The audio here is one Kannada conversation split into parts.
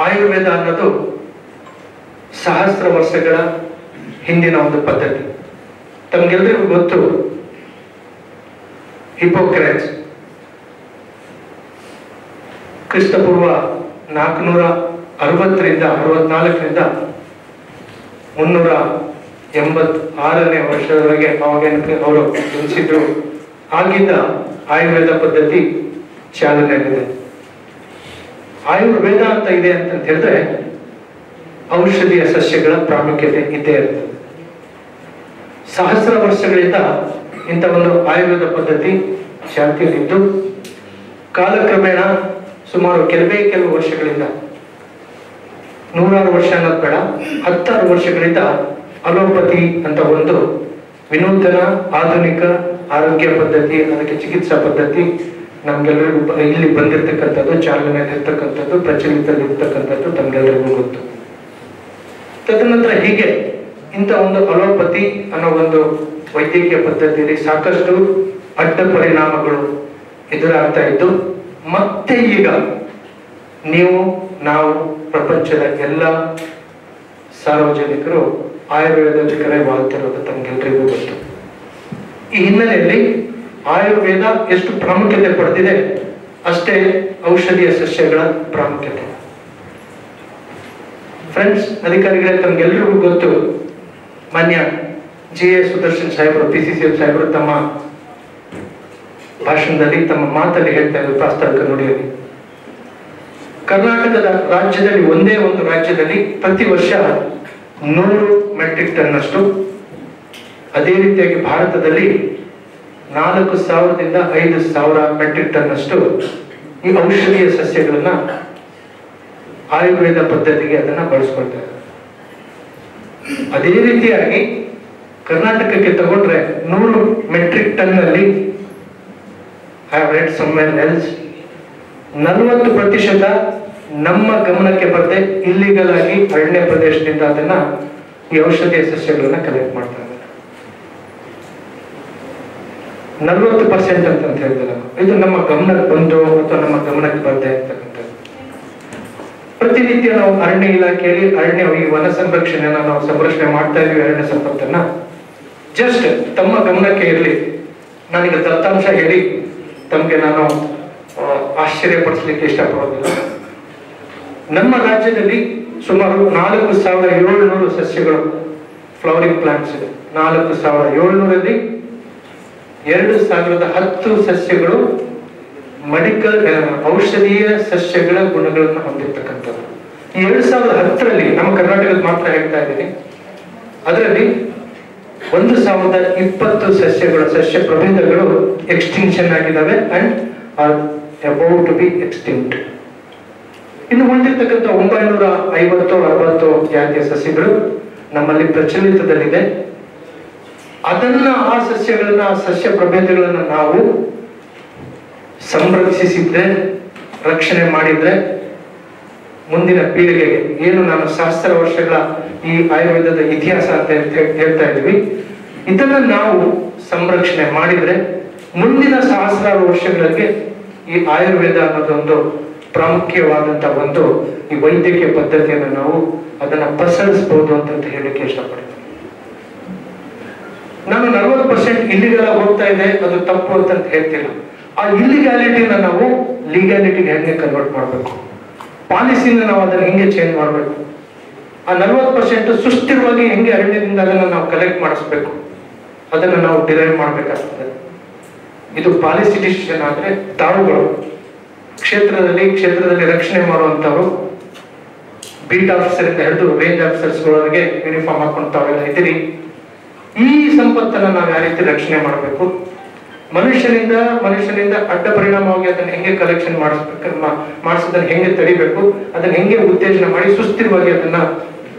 ಆಯುರ್ವೇದ ಅನ್ನೋದು ಸಹಸ್ರ ವರ್ಷಗಳ ಹಿಂದಿನ ಒಂದು ಪದ್ಧತಿ. ತಮಗೆಲ್ಲರಿಗೂ ಗೊತ್ತು, ಹಿಪೋಕ್ರೇಟ್ಸ್ ಕ್ರಿಸ್ತಪೂರ್ವ 460ರಿಂದ 64ರಿಂದ 386ನೇ ವರ್ಷದವರೆಗೆ ಅವರು ಜನಿಸಿದ್ರು. ಆಗಿದ್ದ ಆಯುರ್ವೇದ ಪದ್ಧತಿ ಚಾಲನೆಯಲ್ಲಿದೆ. ಆಯುರ್ವೇದ ಅಂತ ಇದೆ ಅಂತ ಹೇಳಿದ್ರೆ ಔಷಧೀಯ ಸಸ್ಯಗಳ ಪ್ರಾಮುಖ್ಯತೆ ಇದ್ದೇ ಇರ್ತದೆ. ಸಹಸ್ರ ವರ್ಷಗಳಿಂದ ಇಂಥ ಒಂದು ಆಯುರ್ವೇದ ಪದ್ಧತಿ ಚಾಲ್ತಿಯಲ್ಲಿದ್ದು, ಕಾಲಕ್ರಮೇಣ ಸುಮಾರು ಕೆಲವು ವರ್ಷಗಳಿಂದ, 100 ವರ್ಷ ಅನ್ನೋದು ಬೇಡ, 10 ವರ್ಷಗಳಿಂದ ಅಲೋಪತಿ ಅಂತ ಒಂದು ವಿನೂತನ ಆಧುನಿಕ ಆರೋಗ್ಯ ಪದ್ಧತಿ, ಅದಕ್ಕೆ ಚಿಕಿತ್ಸಾ ಪದ್ಧತಿ ನಮ್ಗೆಲ್ಲರಿಗೂ ಇಲ್ಲಿ ಬಂದಿರತಕ್ಕಂಥದ್ದು, ಚಾಲನೆಯಲ್ಲಿರ್ತಕ್ಕಂಥದ್ದು, ಪ್ರಚಲಿತದಲ್ಲಿರ್ತಕ್ಕಂಥದ್ದು ತಮ್ಗೆಲ್ಲರಿಗೂ ಗೊತ್ತು. ತದನಂತರ ಹೀಗೆ ಇಂಥ ಒಂದು ಅಲೋಪತಿ ಅನ್ನೋ ಒಂದು ವೈದ್ಯಕೀಯ ಪದ್ಧತಿಯಲ್ಲಿ ಸಾಕಷ್ಟು ಅಡ್ಡ ಪರಿಣಾಮಗಳು ಎದುರಾಗ್ತಾ ಇದ್ದು, ಮತ್ತೆ ಈಗ ನಾವು ಪ್ರಪಂಚದ ಎಲ್ಲ ಸಾರ್ವಜನಿಕರು ಆಯುರ್ವೇದದ ಕಡೆ ವಾಲ್ತಿರೋದು ತಮ್ಗೆಲ್ಲರಿಗೂ ಗೊತ್ತು. ಈ ಹಿನ್ನೆಲೆಯಲ್ಲಿ ಆಯುರ್ವೇದ ಎಷ್ಟು ಪ್ರಾಮುಖ್ಯತೆ ಪಡೆದಿದೆ, ಅಷ್ಟೇ ಔಷಧೀಯ ಸಸ್ಯಗಳ ಪ್ರಾಮುಖ್ಯತೆ. ಫ್ರೆಂಡ್ಸ್, ಅಧಿಕಾರಿಗಳೇ, ತಮ್ಗೆಲ್ಲರಿಗೂ ಗೊತ್ತು, ಮಾನ್ಯ GA ಸುದರ್ಶನ್ ಸಾಹೇಬರು, PCCF ಸಾಹೇಬರು ತಮ್ಮ ಭಾಷಣದಲ್ಲಿ, ತಮ್ಮ ಮಾತಲ್ಲಿ ಹೇಳ್ತಾ ಇದ್ರು, ಪ್ರಾಸ್ತಾವಿಕ ನುಡಿಯಲ್ಲಿ, ಕರ್ನಾಟಕದ ರಾಜ್ಯದಲ್ಲಿ, ಒಂದೇ ಒಂದು ರಾಜ್ಯದಲ್ಲಿ ಪ್ರತಿ ವರ್ಷ 100 ಮೆಟ್ರಿಕ್ ಟನ್ ಅಷ್ಟು, ಅದೇ ರೀತಿಯಾಗಿ ಭಾರತದಲ್ಲಿ 4000ದಿಂದ 5000 ಮೆಟ್ರಿಕ್ ಟನ್ ಅಷ್ಟು ಈ ಔಷಧೀಯ ಸಸ್ಯಗಳನ್ನ ಆಯುರ್ವೇದ ಪದ್ಧತಿಗೆ ಅದನ್ನ ಬಳಸ್ಕೊಳ್ತಾರೆ. ಅದೇ ರೀತಿಯಾಗಿ ಕರ್ನಾಟಕಕ್ಕೆ ತಗೊಂಡ್ರೆ 100 ಮೆಟ್ರಿಕ್ ಟನ್ ಅಲ್ಲಿ I have read somewhere else 40% ನಮ್ಮ ಗಮನಕ್ಕೆ ಬರದೆ ಇಲ್ಲಿಗಲ್ ಆಗಿ ಅರಣ್ಯ ಪ್ರದೇಶದಿಂದ ಅದನ್ನ ಈ ಔಷಧೀಯ ಸಸ್ಯಗಳನ್ನ ಕಲೆಕ್ಟ್ ಮಾಡ್ತಾರೆ. 40% ಅಂತ ಹೇಳಿದ್ರೆ ಇದು ನಮ್ಮ ಗಮನಕ್ಕೆ ಬಂದು ಅಥವಾ ನಮ್ಮ ಗಮನಕ್ಕೆ ಬರದೆ ಅಂತಕ್ಕಂಥದ್ದು. ಪ್ರತಿನಿತ್ಯ ನಾವು ಅರಣ್ಯ ಇಲಾಖೆಯಲ್ಲಿ ಈ ವನ ಸಂರಕ್ಷಣೆಯನ್ನ ನಾವು ಸಂರಕ್ಷಣೆ ಮಾಡ್ತಾ ಇದೀವಿ. ಅರಣ್ಯ ಸಂಪತ್ತನ್ನ ಜಸ್ಟ್ ತಮ್ಮ ಗಮನಕ್ಕೆ ಇರಲಿ, ನಾನೀಗ ದತ್ತಾಂಶ ಹೇಳಿ ತಮಗೆ ನಾನು ಆಶ್ಚರ್ಯ ಪಡಿಸ್ಲಿಕ್ಕೆ ಇಷ್ಟಪಡೋದಿಲ್ಲ. ನಮ್ಮ ರಾಜ್ಯದಲ್ಲಿ ಸುಮಾರು 4700 ಸಸ್ಯಗಳು, ಫ್ಲವರಿಂಗ್ ಪ್ಲಾಂಟ್ಸ್ ಇದೆ. 4700ರಲ್ಲಿ 2010 ಸಸ್ಯಗಳು ಮೆಡಿಕಲ್ ಔಷಧೀಯ ಸಸ್ಯಗಳ ಗುಣಗಳನ್ನು ಹೊಂದಿರತಕ್ಕಂಥದ್ದು. ಈ 2010ರಲ್ಲಿ ನಮ್ಮ ಕರ್ನಾಟಕದ ಮಾತ್ರ ಹೇಳ್ತಾ ಇದ್ದೀನಿ, ಅದರಲ್ಲಿ 1020 ಸಸ್ಯ ಪ್ರಭೇದಗಳು ಎಕ್ಸ್ಟಿಂಕ್ಷನ್ ಆಗಿದ್ದಾವೆ and are about to be extinct. ಇನ್ನು ಉಳಿದಿರ್ತಕ್ಕಂಥ 950-60 ಜಾತಿಯ ಸಸ್ಯಗಳು ನಮ್ಮಲ್ಲಿ ಪ್ರಚಲಿತದಲ್ಲಿದೆ. ಅದನ್ನ ಆ ಸಸ್ಯ ಪ್ರಭೇದಗಳನ್ನ ನಾವು ಸಂರಕ್ಷಿಸಿದ್ರೆ, ರಕ್ಷಣೆ ಮಾಡಿದ್ರೆ, ಮುಂದಿನ ಪೀಳಿಗೆಗೆ ಏನು ನಾನು ಸಹಸ್ರ ವರ್ಷಗಳ ಈ ಆಯುರ್ವೇದದ ಇತಿಹಾಸ ಅಂತ ಹೇಳ್ತಾ ಇದ್ದೀವಿ, ಇದನ್ನ ನಾವು ಸಂರಕ್ಷಣೆ ಮಾಡಿದ್ರೆ ಮುಂದಿನ ಸಹಸ್ರಾರು ವರ್ಷಗಳಿಗೆ ಈ ಆಯುರ್ವೇದ ಅನ್ನೋದೊಂದು ಪ್ರಾಮುಖ್ಯವಾದಂತ ಒಂದು ಈ ವೈದ್ಯಕೀಯ ಪದ್ಧತಿಯನ್ನು ನಾವು ಅದನ್ನ ಪಸರಿಸಬಹುದು ಅಂತ ಹೇಳಲಿಕ್ಕೆ ಇಷ್ಟಪಡ್ತೀನಿ. ನಾನು 40% ಇಲ್ಲಿಗೆಲ್ಲ ಹೋಗ್ತಾ ಇದೆ, ಅದು ತಪ್ಪು ಅಂತ ಹೇಳ್ತಿಲ್ಲ. ಆ ಇಲ್ಲಿಗ್ಯಾಲಿಟಿನ ನಾವು ಲೀಗ್ಯಾಲಿಟಿಗೆ ಹೆಂಗೆ ಕನ್ವರ್ಟ್ ಮಾಡಬೇಕು, ಪಾಲಿಸಿನ ನಾವು ಅದನ್ನ ಹೆಂಗೆ ಚೇಂಜ್ ಮಾಡಬೇಕು, ಆ 40% ಸುಸ್ಥಿರವಾಗಿ ಹೆಂಗೆ ಅರಣ್ಯದಿಂದ ಅದನ್ನ ನಾವು ಕಲೆಕ್ಟ್ ಮಾಡಿಸ್ಬೇಕು, ಅದನ್ನ ನಾವು ಡಿರೈವ್ ಮಾಡ್ಬೇಕಾಗ್ತದೆ. ಇದು ಪಾಲಿಸಿ ಡಿಸಿಷನ್ ಆದ್ರೆ ತಾವುಗಳು ಕ್ಷೇತ್ರದಲ್ಲಿ ರಕ್ಷಣೆ ಮಾಡುವಂತವ್ರು, ಬೀಟ್ ಆಫೀಸರ್ ಇಂದ ಹಿಡಿದು ರೇಂಜ್ ಆಫೀಸರ್ಸ್ಗಳವರೆಗೆ ಯೂನಿಫಾರ್ಮ್ ಹಾಕೊಂಡು ತಾವೆಲ್ಲ ಇದ್ದೀರಿ. ಈ ಸಂಪತ್ತನ್ನ ನಾವು ಯಾವ ರೀತಿ ರಕ್ಷಣೆ ಮಾಡಬೇಕು, ಮನುಷ್ಯನಿಂದ ಅಡ್ಡ ಪರಿಣಾಮವಾಗಿ ಅದನ್ನ ಹೆಂಗೆ ಕಲೆಕ್ಷನ್ ಮಾಡಿಸೋದನ್ನ ಹೆಂಗೆ ತಡಿಬೇಕು, ಅದನ್ನ ಹೆಂಗೆ ಉತ್ತೇಜನ ಮಾಡಿ ಸುಸ್ಥಿರವಾಗಿ ಅದನ್ನ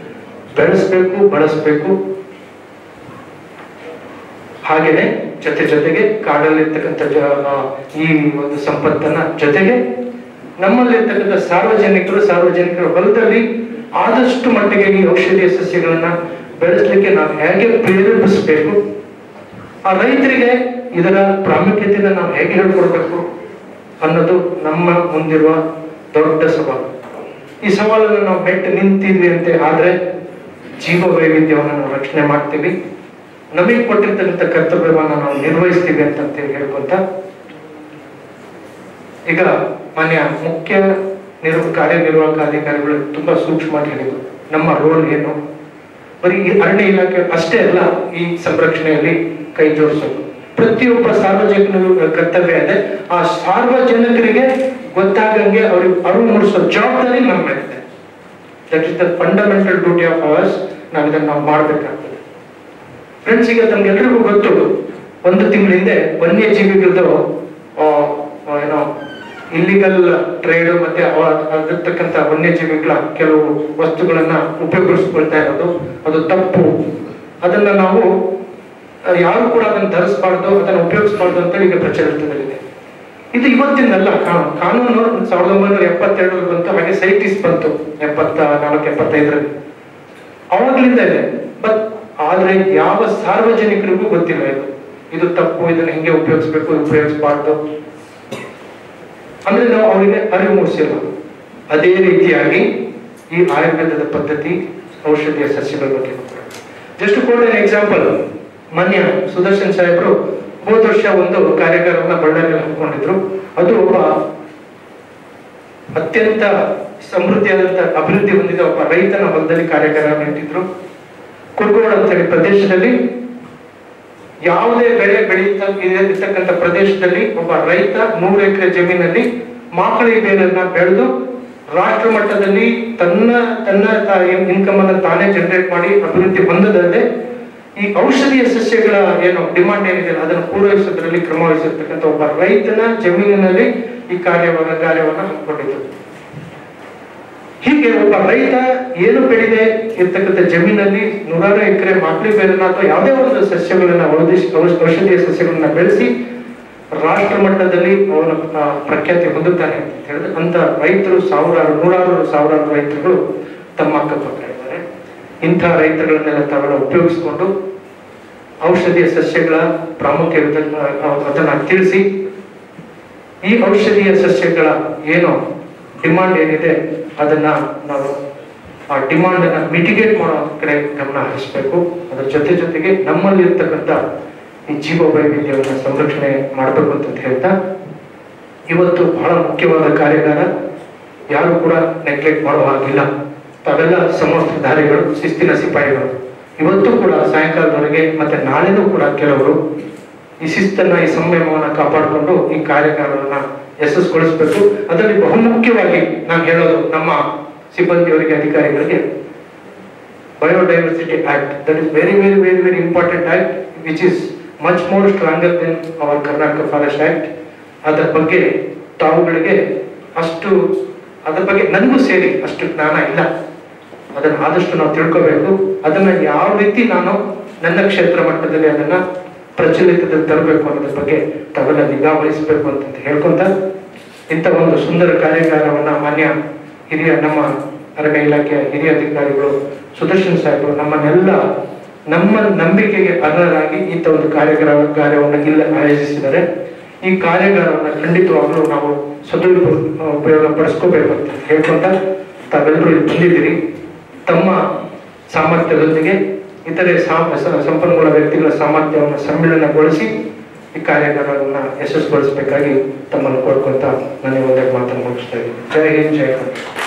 ಬೆಳೆಸ್ಬೇಕು, ಬಳಸಬೇಕು. ಹಾಗೇನೆ ಜೊತೆಗೆ ಕಾಡಲ್ಲಿರ್ತಕ್ಕಂಥ ಈ ಒಂದು ಸಂಪತ್ತನ್ನ ಜೊತೆಗೆ ನಮ್ಮಲ್ಲಿರ್ತಕ್ಕಂಥ ಸಾರ್ವಜನಿಕರ ಹೊಲದಲ್ಲಿ ಆದಷ್ಟು ಮಟ್ಟಿಗೆ ಈ ಔಷಧೀಯ ಸಸ್ಯಗಳನ್ನ ಬೆಳೆಸಲಿಕ್ಕೆ ನಾವು ಹೇಗೆ ಪ್ರೇರೇಪಿಸಬೇಕು, ಆ ರೈತರಿಗೆ ಇದರ ಪ್ರಾಮುಖ್ಯತೆಯನ್ನು ನಾವು ಹೇಗೆ ಹೇಳ್ಕೊಡ್ಬೇಕು ಅನ್ನೋದು ನಮ್ಮ ಮುಂದಿರುವ ದೊಡ್ಡ ಸವಾಲು. ಈ ಸವಾಲನ್ನು ನಾವು ಮೆಟ್ಟು ನಿಂತಿದ್ವಿ ಅಂತೆ ಆದ್ರೆ ಜೀವ ವೈವಿಧ್ಯವನ್ನು ನಾವು ರಕ್ಷಣೆ ಮಾಡ್ತೀವಿ, ನಮಗೆ ಕೊಟ್ಟಿರ್ತಕ್ಕಂಥ ಕರ್ತವ್ಯವನ್ನು ನಾವು ನಿರ್ವಹಿಸ್ತೀವಿ ಅಂತ ಹೇಳ್ಕೊಂತ ಈಗ ಮಾನ್ಯ ಮುಖ್ಯ ಕಾರ್ಯನಿರ್ವಾಹಕ ಅಧಿಕಾರಿಗಳು ತುಂಬಾ ಸೂಕ್ಷ್ಮವಾಗಿ ಹೇಳಿದ್ರು ನಮ್ಮ ರೋಲ್ ಏನು. ಬರೀ ಈ ಅರಣ್ಯ ಇಲಾಖೆ ಅಷ್ಟೇ ಅಲ್ಲ ಈ ಸಂರಕ್ಷಣೆಯಲ್ಲಿ ಕೈ ಜೋಡಿಸೋದು, ಪ್ರತಿಯೊಬ್ಬ ಸಾರ್ವಜನಿಕನಿಗೂ ಕರ್ತವ್ಯ ಇದೆ. ಆ ಸಾರ್ವಜನಿಕರಿಗೆ ಗೊತ್ತಾಗಂಗೆ ಅವ್ರಿಗೆ ಅರಿವು ಮೂಡಿಸೋ ಜವಾಬ್ದಾರಿ ನಮ್ಮ ಮೇಲಿದೆ. That is the fundamental duty of hours. ನಾವು ಇದನ್ನು ನಾವು ಮಾಡ್ಬೇಕಾಗ್ತದೆ. ಫ್ರೆಂಡ್ಸ್, ಈಗ ತಮ್ಗೆಲ್ರಿಗೂ ಗೊತ್ತು, ಒಂದು ತಿಂಗಳ ಹಿಂದೆ ವನ್ಯಜೀವಿಗಳದ್ದು ಏನೋ ಇಲ್ಲಿಗಲ್ ಟ್ರೇಡ್ ಮತ್ತೆ ಆಗಿರ್ತಕ್ಕಂಥ ವನ್ಯಜೀವಿಗಳ ಕೆಲವು ವಸ್ತುಗಳನ್ನ ಉಪಯೋಗಿಸ್ಕೊಳ್ತಾ ಇರೋದು ಅದು ತಪ್ಪು. ಅದನ್ನ ನಾವು ಯಾರು ಕೂಡ ಅದನ್ನು ಧರಿಸಬಾರ್ದು, ಅದನ್ನು ಉಪಯೋಗಿಸಬಾರ್ದು ಅಂತ ಈಗ ಪ್ರಚಲಿತದಲ್ಲಿದೆ. ಇದು ಇವತ್ತಿನಲ್ಲ, ಕಾನೂನು 1972 ಬಂತು, ಹಾಗೆ ಸೈಟಿಸ್ ಬಂತು 74-75ರಲ್ಲಿ, ಅವಾಗ್ಲಿಂದ ಇದೆ. ಬಟ್ ಆದ್ರೆ ಯಾವ ಸಾರ್ವಜನಿಕರಿಗೂ ಗೊತ್ತಿಲ್ಲ ಇದು ತಪ್ಪು, ಇದನ್ನ ಹಿಂಗೆ ಉಪಯೋಗಿಸ್ಬೇಕು, ಉಪಯೋಗಿಸಬಾರ್ದು ಅಂದ್ರೆ ನಾವು ಅವರಿಗೆ ಅರಿವು ಮೂಡಿಸಿಲ್ಲ. ಅದೇ ರೀತಿಯಾಗಿ ಈ ಆಯುರ್ವೇದದ ಪದ್ಧತಿ ಔಷಧಿಯ ಸಸ್ಯಗಳ ಬಗ್ಗೆ ಜಸ್ಟ್ ಕೊಡ ಎಕ್ಸಾಂಪಲ್, ಮಾನ್ಯ ಸುದರ್ಶನ್ ಸಾಹೇಬರು ಹೋದ ವರ್ಷ ಒಂದು ಕಾರ್ಯಾಗಾರವನ್ನ ಬಳ್ಳಾರಿಯಲ್ಲಿ ಹಮ್ಮಿಕೊಂಡಿದ್ರು. ಅದು ಒಬ್ಬ ಅತ್ಯಂತ ಸಮೃದ್ಧಿಯಾದಂತ ಅಭಿವೃದ್ಧಿ ಹೊಂದಿದ ಒಬ್ಬ ರೈತನ ಹೊಲದಲ್ಲಿ ಕಾರ್ಯಾಗಾರ ಇಟ್ಟಿದ್ರು. ಕುರುಗೋಡು ಅಂತ ಹೇಳಿ ಪ್ರದೇಶದಲ್ಲಿ ಯಾವುದೇ ಬೆಳೆ ಬೆಳೀತಕ್ಕಂಥ ಪ್ರದೇಶದಲ್ಲಿ ಒಬ್ಬ ರೈತ 100 ಎಕರೆ ಜಮೀನಲ್ಲಿ ಮಾಕಳಿ ಬೇರನ್ನ ಬೆಳೆದು ರಾಷ್ಟ್ರ ಮಟ್ಟದಲ್ಲಿ ತನ್ನ ಇನ್ಕಮ್ ಅನ್ನು ತಾನೇ ಜನರೇಟ್ ಮಾಡಿ ಅಭಿವೃದ್ಧಿ ಹೊಂದದಲ್ಲದೆ ಈ ಔಷಧೀಯ ಸಸ್ಯಗಳ ಏನು ಡಿಮಾಂಡ್ ಏನಿದೆ ಅದನ್ನು ಪೂರೈಸೋದ್ರಲ್ಲಿ ಕ್ರಮ ವಹಿಸಿರ್ತಕ್ಕಂಥ ಒಬ್ಬ ರೈತನ ಜಮೀನಿನಲ್ಲಿ ಈ ಕಾರ್ಯವನ್ನ ಹಮ್ಮಿಕೊಂಡಿದ್ರು. ಹೀಗೆ ಒಬ್ಬ ರೈತ ಏನು ಬೆಳೆದೆ ಇರ್ತಕ್ಕಂಥ ಜಮೀನಲ್ಲಿ 100 ಎಕರೆ ಮಾಕ್ಲಿ ಬೇರನ್ನ ಅಥವಾ ಯಾವುದೇ ಒಂದು ಸಸ್ಯಗಳನ್ನ ಔಷಧೀಯ ಸಸ್ಯಗಳನ್ನ ಬೆಳೆಸಿ ರಾಷ್ಟ್ರ ಮಟ್ಟದಲ್ಲಿ ಅವನ ಪ್ರಖ್ಯಾತಿ ಹೊಂದುತ್ತಾನೆ ಅಂತ ಹೇಳಿದ್ರೆ ಅಂತ ರೈತರು ನೂರಾರು ರೈತರುಗಳು ತಮ್ಮ ಅಕ್ಕಪಕ್ಕ ಇದ್ದಾರೆ. ಇಂಥ ರೈತರುಗಳನ್ನೆಲ್ಲ ತಾವೆಲ್ಲ ಉಪಯೋಗಿಸಿಕೊಂಡು ಔಷಧೀಯ ಸಸ್ಯಗಳ ಪ್ರಾಮುಖ್ಯತೆ ಅದನ್ನ ತಿಳಿಸಿ ಈ ಔಷಧೀಯ ಸಸ್ಯಗಳ ಏನು ಡಿಮಾಂಡ್ ಏನಿದೆ ಅದನ್ನ ನಾವು ಆ ಡಿಮಾಂಡ್ ಅನ್ನ ಮಿಟಿಗೇಟ್ ಮಾಡೋ ಕಡೆ ಗಮನ ಹರಿಸಬೇಕು. ಅದರ ಜೊತೆಗೆ ನಮ್ಮಲ್ಲಿ ಇರ್ತಕ್ಕಂಥ ಈ ಜೀವ ವೈವಿಧ್ಯವನ್ನು ಸಂರಕ್ಷಣೆ ಮಾಡಬೇಕು ಅಂತ ಹೇಳ್ತಾ ಇವತ್ತು ಬಹಳ ಮುಖ್ಯವಾದ ಕಾರ್ಯಾಗಾರ, ಯಾರು ಕೂಡ ನೆಗ್ಲೆಕ್ಟ್ ಮಾಡೋ ಹಾಗಿಲ್ಲ. ತಾವೆಲ್ಲ ಸಮವಸ್ತ್ರಧಾರಿಗಳು, ಶಿಸ್ತಿನ ಸಿಪಾಯಿಗಳು. ಇವತ್ತು ಕೂಡ ಸಾಯಂಕಾಲದವರೆಗೆ ಮತ್ತೆ ನಾಳೆನೂ ಕೂಡ ಕೆಲವರು ಈ ಶಿಸ್ತನ್ನ ಈ ಸಂಯಮವನ್ನ ಕಾಪಾಡಿಕೊಂಡು ಈ ಕಾರ್ಯಾಗಾರವನ್ನ ಯಶಸ್ಸುಗೊಳಿಸಬೇಕು. ಅದರಲ್ಲಿ ಬಹುಮುಖ್ಯವಾಗಿ ನಾನು ಹೇಳೋದು ನಮ್ಮ ಸಿಬ್ಬಂದಿಯವರಿಗೆ, ಅಧಿಕಾರಿಗಳಿಗೆ, biodiversity act, that is very very very very important act which is much more stronger than our Karnataka forest act. ಅದರ ಬಗ್ಗೆ ತಾವುಗಳಿಗೆ ಅದ್ರ ಬಗ್ಗೆ ನನಗೂ ಸೇರಿ ಅಷ್ಟು ಜ್ಞಾನ ಇಲ್ಲ. ಅದನ್ನ ಆದಷ್ಟು ನಾವು ತಿಳ್ಕೋಬೇಕು. ಅದನ್ನ ಯಾವ ರೀತಿ ನಾನು ನನ್ನ ಕ್ಷೇತ್ರ ಮಟ್ಟದಲ್ಲಿ ಅದನ್ನ ಪ್ರಚಲಿತದಲ್ಲಿ ತರಬೇಕು ಅನ್ನೋದ್ರ ಬಗ್ಗೆ ತಾವೆಲ್ಲ ನಿಗಾ ವಹಿಸಬೇಕು ಅಂತ ಹೇಳ್ಕೊಂತ ಇಂಥ ಒಂದು ಸುಂದರ ಕಾರ್ಯಾಗಾರವನ್ನ ಮಾನ್ಯ ನಮ್ಮ ಅರಣ್ಯ ಇಲಾಖೆಯ ಹಿರಿಯ ಅಧಿಕಾರಿಗಳು ಸುದರ್ಶನ್ ಸಾಹೇಬರು ನಮ್ಮ ನಂಬಿಕೆಗೆ ಅರ್ಹರಾಗಿ ಇಂಥ ಒಂದು ಕಾರ್ಯವನ್ನು ಇಲ್ಲಿ ಆಯೋಜಿಸಿದ್ದಾರೆ. ಈ ಕಾರ್ಯಾಗಾರವನ್ನು ಖಂಡಿತವಾಗ್ಲೂ ನಾವು ಉಪಯೋಗ ಪಡಿಸ್ಕೋಬೇಕು ಅಂತ ಹೇಳ್ಕೊಂತ ತಾವೆಲ್ಲರೂ ಇಲ್ಲಿ ಬಂದಿದ್ದೀರಿ. ತಮ್ಮ ಸಾಮರ್ಥ್ಯದೊಂದಿಗೆ ಇತರೆ ಸಂಪನ್ಮೂಲ ವ್ಯಕ್ತಿಗಳ ಸಾಮರ್ಥ್ಯವನ್ನು ಸಮ್ಮಿಳನಗೊಳಿಸಿ ಈ ಕಾರ್ಯಾಗಾರವನ್ನು ಯಶಸ್ಸುಗೊಳಿಸಬೇಕಾಗಿ ತಮ್ಮನ್ನು ಕೋರ್ಕೊಂತ ನನಗೆ ಒಂದೆರಡು ಮಾತನ್ನು ಮುಗಿಸ್ತಾ ಇದ್ದೀನಿ. ಜೈ ಹಿಂದ್, ಜೈ ಕರ್ನಾಟಕ.